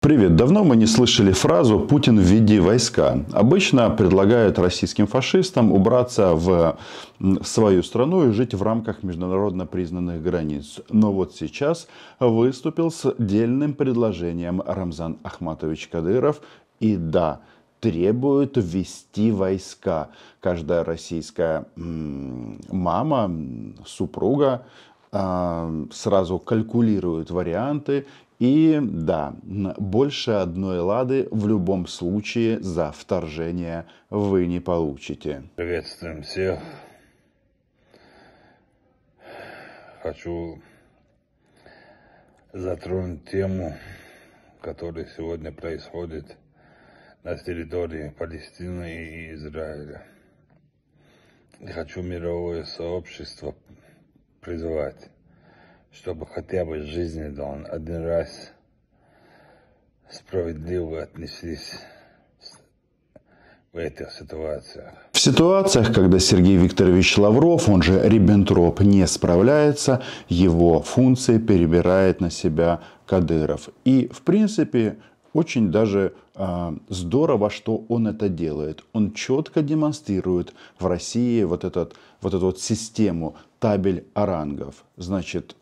Привет! Давно мы не слышали фразу «Путин, введи войска». Обычно предлагают российским фашистам убраться в свою страну и жить в рамках международно признанных границ. Но вот сейчас выступил с дельным предложением Рамзан Ахматович Кадыров. И да, требует ввести войска. Каждая российская мама, супруга сразу калькулирует варианты. И да, больше одной лады в любом случае за вторжение вы не получите. Приветствуем всех. Хочу затронуть тему, которая сегодня происходит на территории Палестины и Израиля. И хочу мировое сообщество призвать, чтобы хотя бы жизненно один раз справедливо отнеслись в этих ситуациях. В ситуациях, когда Сергей Викторович Лавров, он же Риббентроп, не справляется, его функции перебирает на себя Кадыров. И, в принципе, очень даже здорово, что он это делает. Он четко демонстрирует в России вот эту систему табель о рангах. Значит,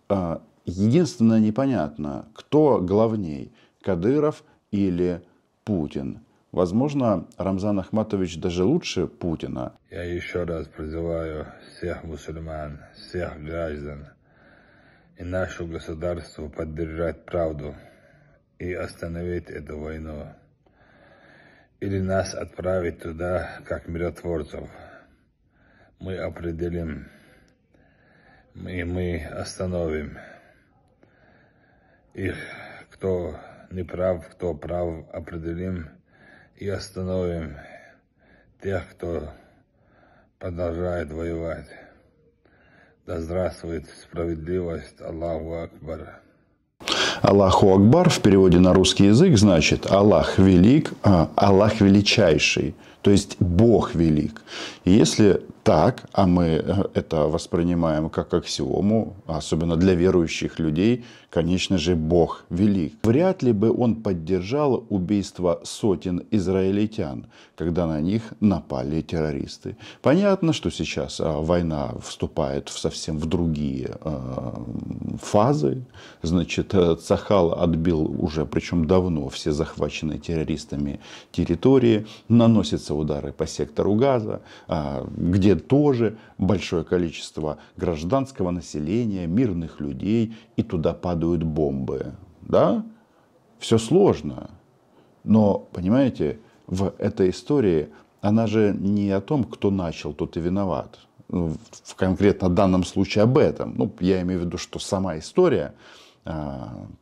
единственное непонятно, кто главней, Кадыров или Путин. Возможно, Рамзан Ахматович даже лучше Путина. Я еще раз призываю всех мусульман, всех граждан и наше государство поддержать правду и остановить эту войну. Или нас отправить туда, как миротворцев. Мы определим, и мы остановим их, кто не прав, кто прав, определим и остановим тех, кто продолжает воевать. Да здравствует справедливость! Аллаху Акбар! Аллаху Акбар в переводе на русский язык значит Аллах велик, Аллах величайший, то есть Бог велик. И если так, а мы это воспринимаем как аксиому, особенно для верующих людей, конечно же, Бог велик. Вряд ли бы он поддержал убийство сотен израильтян, когда на них напали террористы. Понятно, что сейчас война вступает совсем в другие фазы. Значит, Цахал отбил уже, причем давно, все захваченные террористами территории. Наносятся удары по сектору Газа, где тоже большое количество гражданского населения, мирных людей, и туда падают бомбы. Да? Все сложно. Но, понимаете, в этой истории она же не о том, кто начал, тот и виноват. В конкретно данном случае об этом. Ну, я имею в виду, что сама история,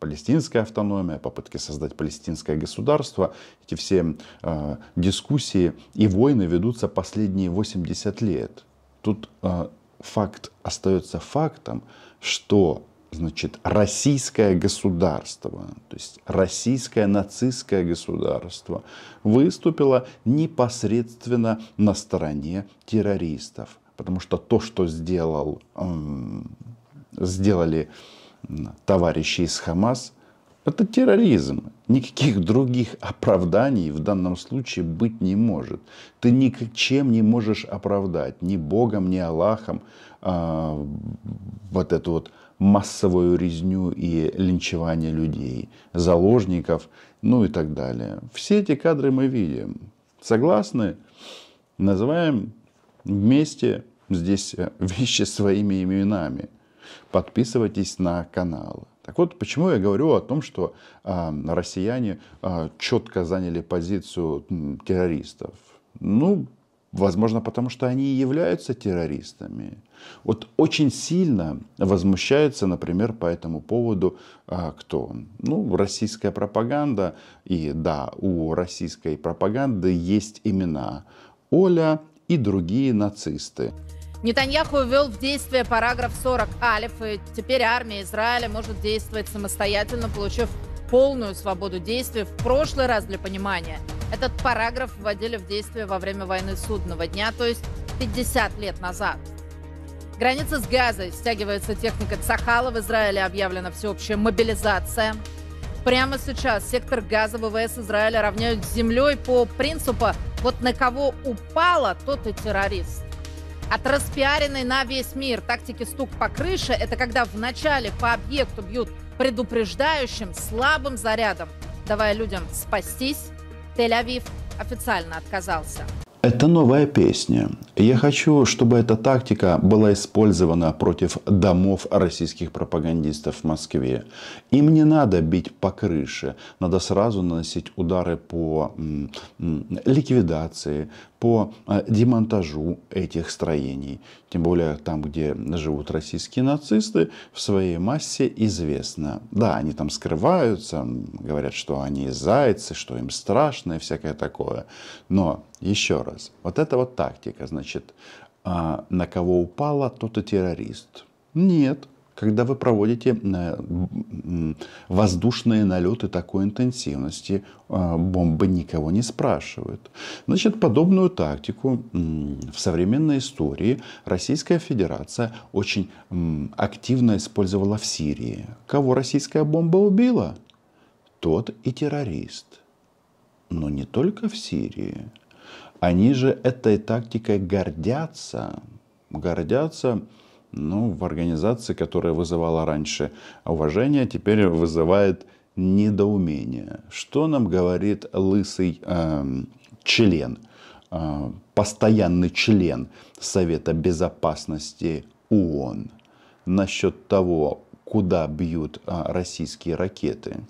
палестинская автономия, попытки создать палестинское государство, эти все дискуссии и войны ведутся последние 80 лет. Тут факт остается фактом, что, значит, российское государство, то есть российское нацистское государство выступило непосредственно на стороне террористов. Потому что то, что сделали товарищи из Хамас, это терроризм. Никаких других оправданий в данном случае быть не может. Ты ничем не можешь оправдать, ни Богом, ни Аллахом, вот эту вот массовую резню и линчевание людей, заложников, ну и так далее. Все эти кадры мы видим. Согласны? Называем вместе здесь вещи своими именами. Подписывайтесь на канал. Так вот, почему я говорю о том, что россияне четко заняли позицию террористов? Ну, возможно, потому что они и являются террористами. Вот очень сильно возмущается, например, по этому поводу кто? Ну, российская пропаганда. И да, у российской пропаганды есть имена. Оля и другие нацисты. Нетаньяху ввел в действие параграф 40 алиф, и теперь армия Израиля может действовать самостоятельно, получив полную свободу действий. В прошлый раз, для понимания, этот параграф вводили в действие во время войны Судного дня, то есть 50 лет назад. Граница с Газой стягивается техника Цахала. В Израиле объявлена всеобщая мобилизация. Прямо сейчас сектор Газа ВВС Израиля равняют с землей по принципу «вот на кого упало, тот и террорист». От распиаренной на весь мир тактики стук по крыше – это когда вначале по объекту бьют предупреждающим слабым зарядом, давая людям спастись, Тель-Авив официально отказался. Это новая песня. Я хочу, чтобы эта тактика была использована против домов российских пропагандистов в Москве. Им не надо бить по крыше. Надо сразу наносить удары по ликвидации, по демонтажу этих строений. Тем более там, где живут российские нацисты, в своей массе известно. Да, они там скрываются, говорят, что они зайцы, что им страшно и всякое такое. Но еще раз, вот эта вот тактика, значит, на кого упало, тот и террорист. Нет. Когда вы проводите воздушные налеты такой интенсивности, бомбы никого не спрашивают. Значит, подобную тактику в современной истории Российская Федерация очень активно использовала в Сирии. Кого российская бомба убила? Тот и террорист. Но не только в Сирии. Они же этой тактикой гордятся. В организации, которая вызывала раньше уважение, теперь вызывает недоумение. Что нам говорит лысый член, постоянный член Совета Безопасности ООН насчет того, куда бьют российские ракеты?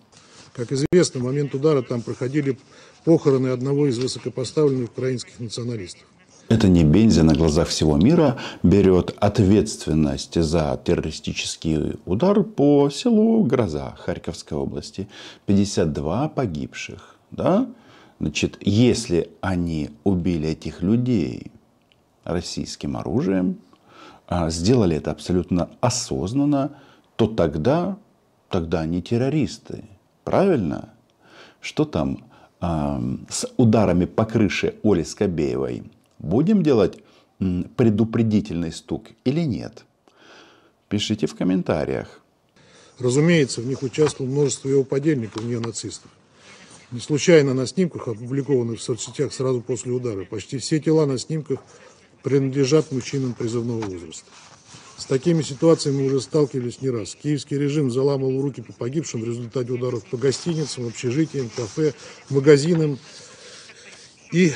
Как известно, в момент удара там проходили похороны одного из высокопоставленных украинских националистов. Это Небензя на глазах всего мира берет ответственность за террористический удар по селу Гроза Харьковской области. 52 погибших. Да? Значит, если они убили этих людей российским оружием, сделали это абсолютно осознанно, то тогда они террористы. Правильно? Что там с ударами по крыше Оли Скобеевой? Будем делать предупредительный стук или нет? Пишите в комментариях. Разумеется, в них участвовало множество его подельников, неонацистов. Не случайно на снимках, опубликованных в соцсетях сразу после удара, почти все тела на снимках принадлежат мужчинам призывного возраста. С такими ситуациями мы уже сталкивались не раз. Киевский режим заламывал руки по погибшим в результате ударов по гостиницам, общежитиям, кафе, магазинам и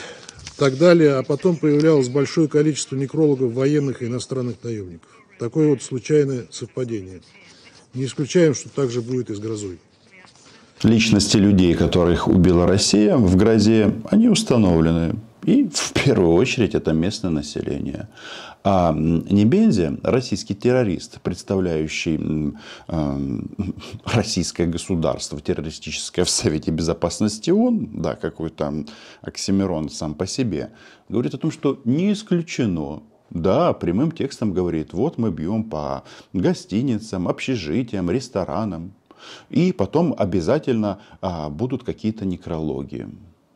так далее. А потом появлялось большое количество некрологов, военных и иностранных наемников. Такое вот случайное совпадение. Не исключаем, что так же будет и с Грозой. Личности людей, которых убила Россия в Грозе, они установлены. И в первую очередь это местное население. А Небензя, российский террорист, представляющий российское государство террористическое в Совете Безопасности ООН, да, какой-то оксимирон сам по себе, говорит о том, что не исключено. Да, прямым текстом говорит, вот мы бьем по гостиницам, общежитиям, ресторанам. И потом обязательно будут какие-то некрологи.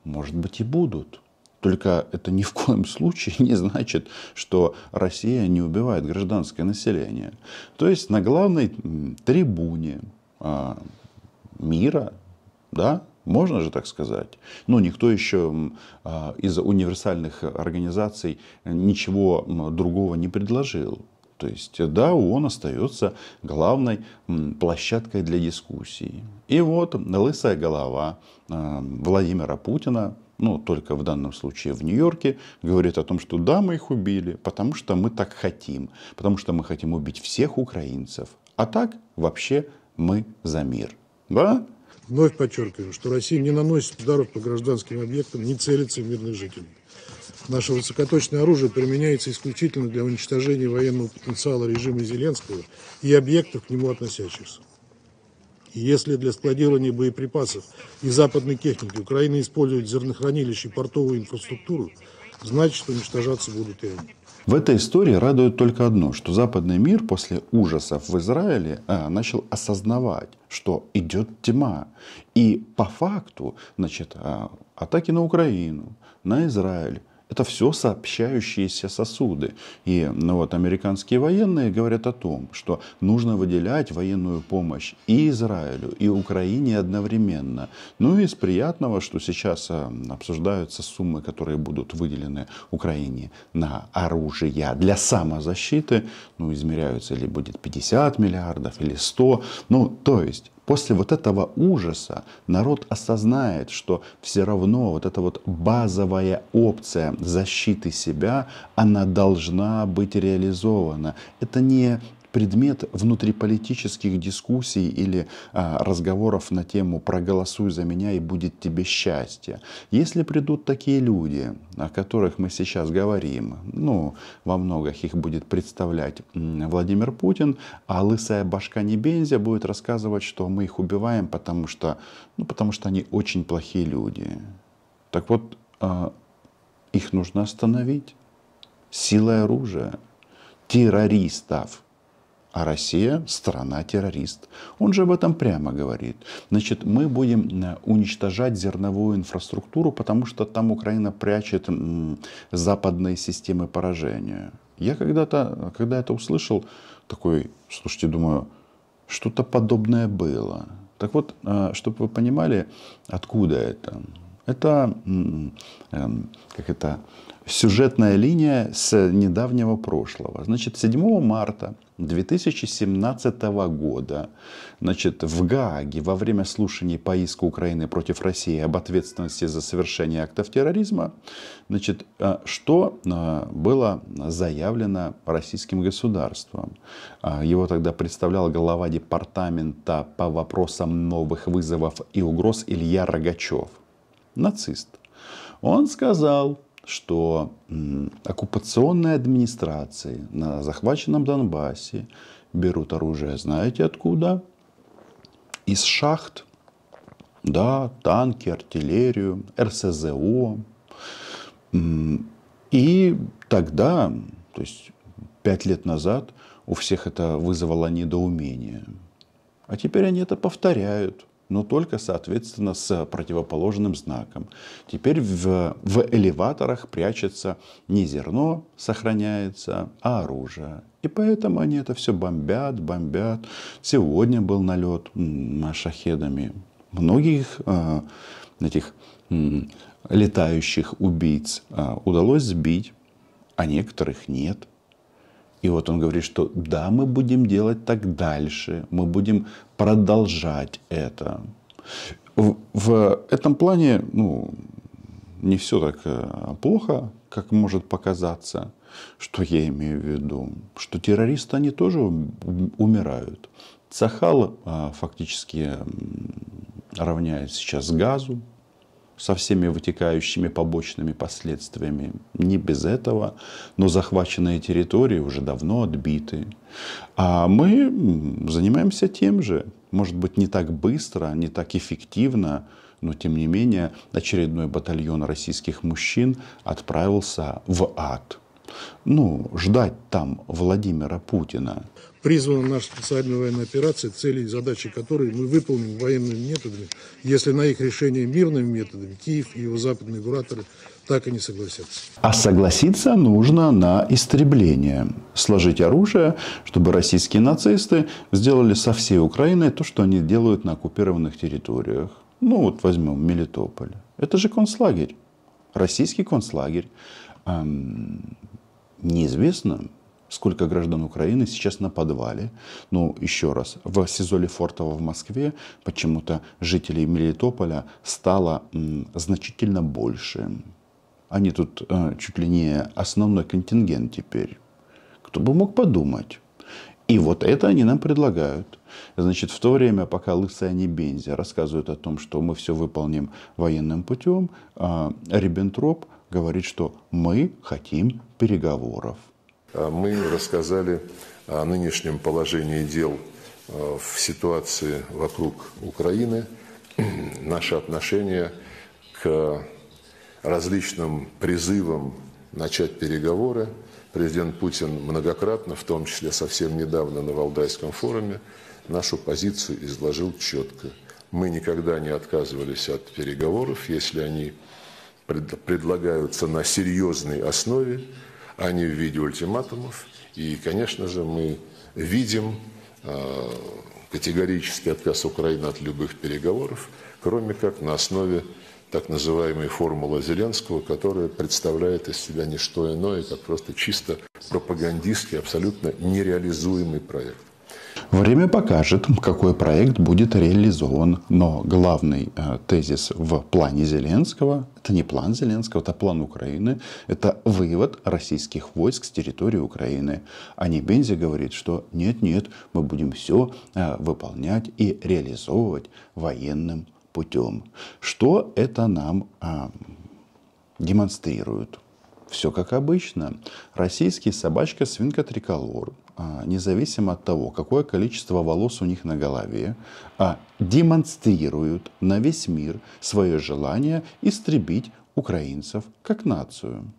Может быть и будут. Только это ни в коем случае не значит, что Россия не убивает гражданское население. То есть на главной трибуне мира, да, можно же так сказать. Но никто еще из универсальных организаций ничего другого не предложил. То есть, да, ООН остается главной площадкой для дискуссий. И вот лысая голова Владимира Путина, только в данном случае в Нью-Йорке, говорит о том, что да, мы их убили, потому что мы так хотим. Потому что мы хотим убить всех украинцев. А так, вообще, мы за мир. Да? Вновь подчеркиваю, что Россия не наносит ударов по гражданским объектам, не целится в мирных жителей. Наше высокоточное оружие применяется исключительно для уничтожения военного потенциала режима Зеленского и объектов к нему относящихся. И если для складирования боеприпасов и западной техники Украина использует зернохранилища и портовую инфраструктуру, значит, уничтожаться будут и они. В этой истории радует только одно, что западный мир после ужасов в Израиле начал осознавать, что идет тьма. И по факту, атаки на Украину, на Израиль Это все сообщающиеся сосуды. И вот, американские военные говорят о том, что нужно выделять военную помощь и Израилю, и Украине одновременно. Ну и из приятного, что сейчас обсуждаются суммы, которые будут выделены Украине на оружие для самозащиты. Ну, измеряются, или будет 50 миллиардов, или 100. Ну, то есть, после вот этого ужаса народ осознает, что все равно вот эта вот базовая опция защиты себя, она должна быть реализована. Это не предмет внутриполитических дискуссий или разговоров на тему «проголосуй за меня и будет тебе счастье». Если придут такие люди, о которых мы сейчас говорим, ну, во многих их будет представлять Владимир Путин, а лысая башка Небензя будет рассказывать, что мы их убиваем, потому что они очень плохие люди. Так вот, их нужно остановить силой оружия, террористов. А Россия — страна-террорист. Он же об этом прямо говорит. Значит, мы будем уничтожать зерновую инфраструктуру, потому что там Украина прячет западные системы поражения. Я когда это услышал, такой, слушайте, думаю, что-то подобное было. Так вот, чтобы вы понимали, откуда это. Это сюжетная линия с недавнего прошлого. Значит, 7 марта 2017 года, значит, в Гааге во время слушаний по иску Украины против России об ответственности за совершение актов терроризма, значит, что было заявлено российским государством. Его тогда представлял глава департамента по вопросам новых вызовов и угроз Илья Рогачев, нацист. Он сказал, что оккупационные администрации на захваченном Донбассе берут оружие, знаете откуда? Из шахт. Да, танки, артиллерию, РСЗО. И тогда, то есть 5 лет назад, у всех это вызвало недоумение. А теперь они это повторяют. Но только, соответственно, с противоположным знаком. Теперь в элеваторах прячется не зерно, сохраняется, а оружие. И поэтому они это все бомбят. Сегодня был налет шахедами. Многих этих летающих убийц удалось сбить, а некоторых нет. И вот он говорит, что да, мы будем делать так дальше, мы будем продолжать это. В этом плане, не все так плохо, как может показаться. Что я имею в виду? Что террористы, они тоже умирают. Цахал фактически равняется сейчас газу, со всеми вытекающими побочными последствиями. Не без этого, но захваченные территории уже давно отбиты. А мы занимаемся тем же. Может быть, не так быстро, не так эффективно, но тем не менее очередной батальон российских мужчин отправился в ад. Ждать там Владимира Путина. Призвана наша специальная военная операция, цели и задачи которой мы выполним военными методами, если на их решение мирными методами Киев и его западные кураторы так и не согласятся. А согласиться нужно на истребление. Сложить оружие, чтобы российские нацисты сделали со всей Украиной то, что они делают на оккупированных территориях. Возьмем Мелитополь. Это же концлагерь. Российский концлагерь. Неизвестно, сколько граждан Украины сейчас на подвале. Но еще раз, в СИЗО Лефортово в Москве почему-то жителей Мелитополя стало значительно больше. Они тут чуть ли не основной контингент теперь. Кто бы мог подумать. И вот это они нам предлагают. Значит, в то время, пока лысая Небензя рассказывает о том, что мы все выполним военным путем, Риббентроп говорит, что мы хотим переговоров. Мы рассказали о нынешнем положении дел в ситуации вокруг Украины, наше отношение к различным призывам начать переговоры. Президент Путин многократно, в том числе совсем недавно на Валдайском форуме, нашу позицию изложил четко. Мы никогда не отказывались от переговоров, если они предлагаются на серьезной основе, а не в виде ультиматумов. И, конечно же, мы видим категорический отказ Украины от любых переговоров, кроме как на основе так называемой формулы Зеленского, которая представляет из себя не что иное, как просто чисто пропагандистский, абсолютно нереализуемый проект. Время покажет, какой проект будет реализован. Но главный тезис в плане Зеленского – это не план Зеленского, это план Украины. Это вывод российских войск с территории Украины. А Небензи говорит, что нет-нет, мы будем все выполнять и реализовывать военным путем. Что это нам демонстрирует? Все как обычно. Российский собачка-свинка триколор, независимо от того, какое количество волос у них на голове, демонстрируют на весь мир свое желание истребить украинцев как нацию.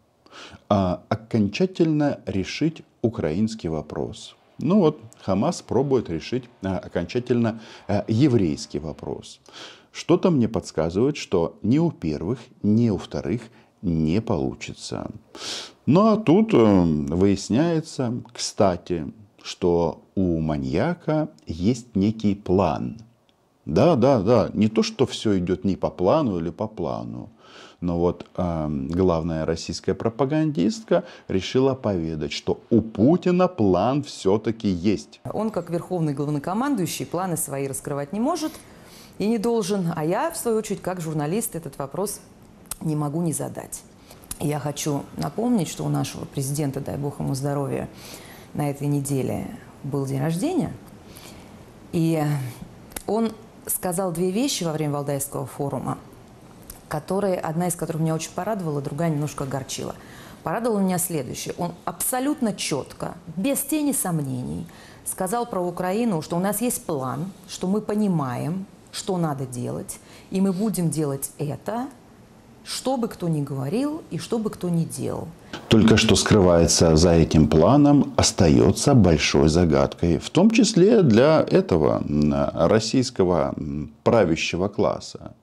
Окончательно решить украинский вопрос. Ну вот, Хамас пробует решить окончательно еврейский вопрос. Что-то мне подсказывает, что ни у первых, ни у вторых не получится. Ну а тут выясняется, кстати, что у маньяка есть некий план. Да, не то, что все идет не по плану или по плану. Но вот главная российская пропагандистка решила поведать, что у Путина план все-таки есть. Он, как верховный главнокомандующий, планы свои раскрывать не может и не должен. А я, в свою очередь, как журналист, этот вопрос не могу не задать. Я хочу напомнить, что у нашего президента, дай бог ему здоровья, на этой неделе был день рождения. И он сказал две вещи во время Валдайского форума, одна из которых меня очень порадовала, другая немножко огорчила. Порадовало меня следующее. Он абсолютно четко, без тени сомнений, сказал про Украину, что у нас есть план, что мы понимаем, что надо делать, и мы будем делать это, что бы кто ни говорил и что бы кто ни делал. Только что скрывается за этим планом, остается большой загадкой, в том числе для этого российского правящего класса.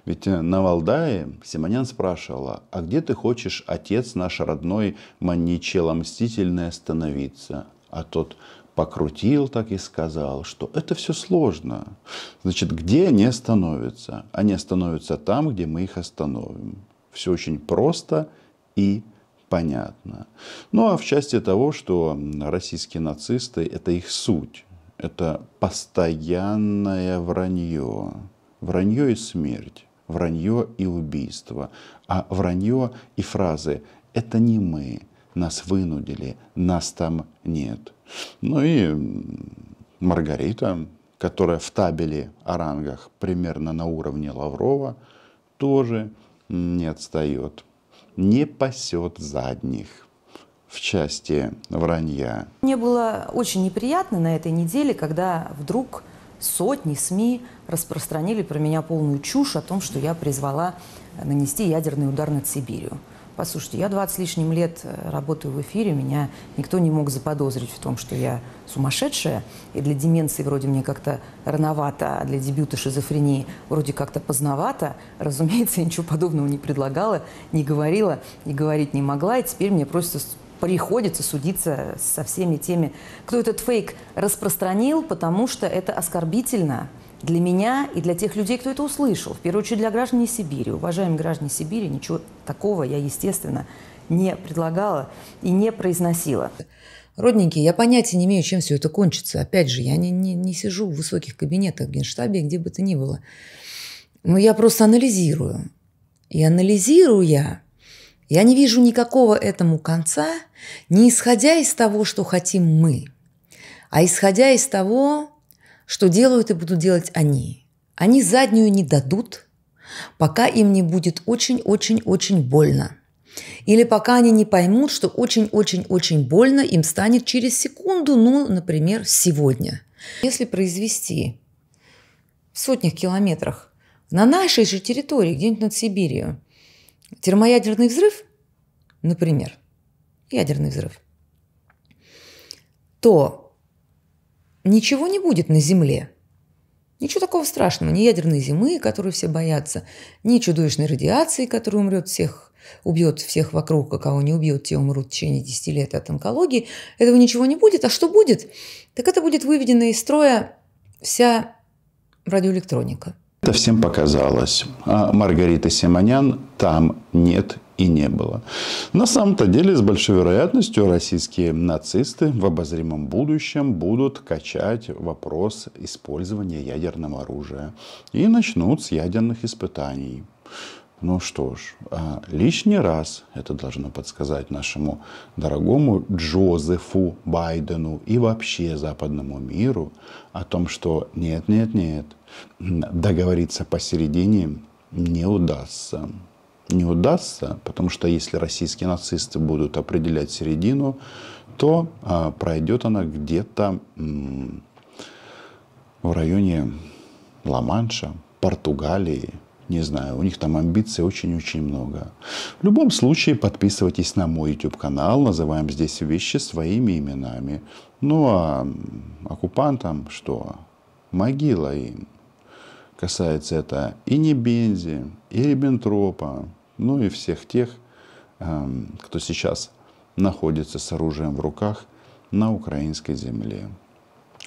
Ведь на Валдае Симонян спрашивала: а где ты хочешь, отец наш родной, маньячело мстительный, остановиться? А тот покрутил так и сказал, что это все сложно. Значит, где они остановятся? Они остановятся там, где мы их остановим. Все очень просто и понятно. Ну а в части того, что российские нацисты – это их суть. Это постоянное вранье. Вранье и смерть. Вранье и убийство. А вранье и фразы «это не мы». Нас вынудили, нас там нет. Ну и Маргарита, которая в табеле о рангах примерно на уровне Лаврова, тоже не отстает, не пасет задних в части вранья. Мне было очень неприятно на этой неделе, когда вдруг сотни СМИ распространили про меня полную чушь о том, что я призвала нанести ядерный удар над Сибирью. Послушайте, я 20 с лишним лет работаю в эфире, меня никто не мог заподозрить в том, что я сумасшедшая, и для деменции вроде мне как-то рановато, а для дебюта шизофрении вроде как-то поздновато. Разумеется, я ничего подобного не предлагала, не говорила, и говорить не могла, и теперь мне просто приходится судиться со всеми теми, кто этот фейк распространил, потому что это оскорбительно для меня и для тех людей, кто это услышал. В первую очередь для граждан Сибири. Уважаемые граждане Сибири, ничего такого я, естественно, не предлагала и не произносила. Родненькие, я понятия не имею, чем все это кончится. Опять же, я не сижу в высоких кабинетах в Генштабе, где бы то ни было. Но я просто анализирую. И анализирую я не вижу никакого этому конца, не исходя из того, что хотим мы, а исходя из того, что делают и будут делать они. Они заднюю не дадут, пока им не будет очень-очень-очень больно. Или пока они не поймут, что очень-очень-очень больно им станет через секунду, ну, например, сегодня. Если произвести в сотнях километрах на нашей же территории, где-нибудь над Сибирью, термоядерный взрыв, например, ядерный взрыв, то ничего не будет на Земле. Ничего такого страшного. Ни ядерной зимы, которую все боятся, ни чудовищной радиации, которая убьет всех вокруг, а кого не убьет, те умрут в течение 10 лет от онкологии. Этого ничего не будет. А что будет? Так это будет выведена из строя вся радиоэлектроника. Это всем показалось. А Маргариты Симонян там нет и не было. На самом-то деле, с большой вероятностью, российские нацисты в обозримом будущем будут качать вопрос использования ядерного оружия. И начнут с ядерных испытаний. Ну что ж, лишний раз это должно подсказать нашему дорогому Джозефу Байдену и вообще западному миру о том, что нет, договориться посередине не удастся. Не удастся, потому что если российские нацисты будут определять середину, то пройдет она где-то в районе Ла-Манша, Португалии. Не знаю, у них там амбиций очень-очень много. В любом случае, подписывайтесь на мой YouTube-канал. Называем здесь вещи своими именами. Ну, а оккупантам что? Могила им. Касается это и Небензи, и Риббентропа, ну и всех тех, кто сейчас находится с оружием в руках на українській землі.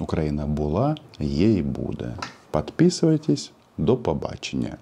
Україна була, є і буде. Подписывайтесь. До побачення.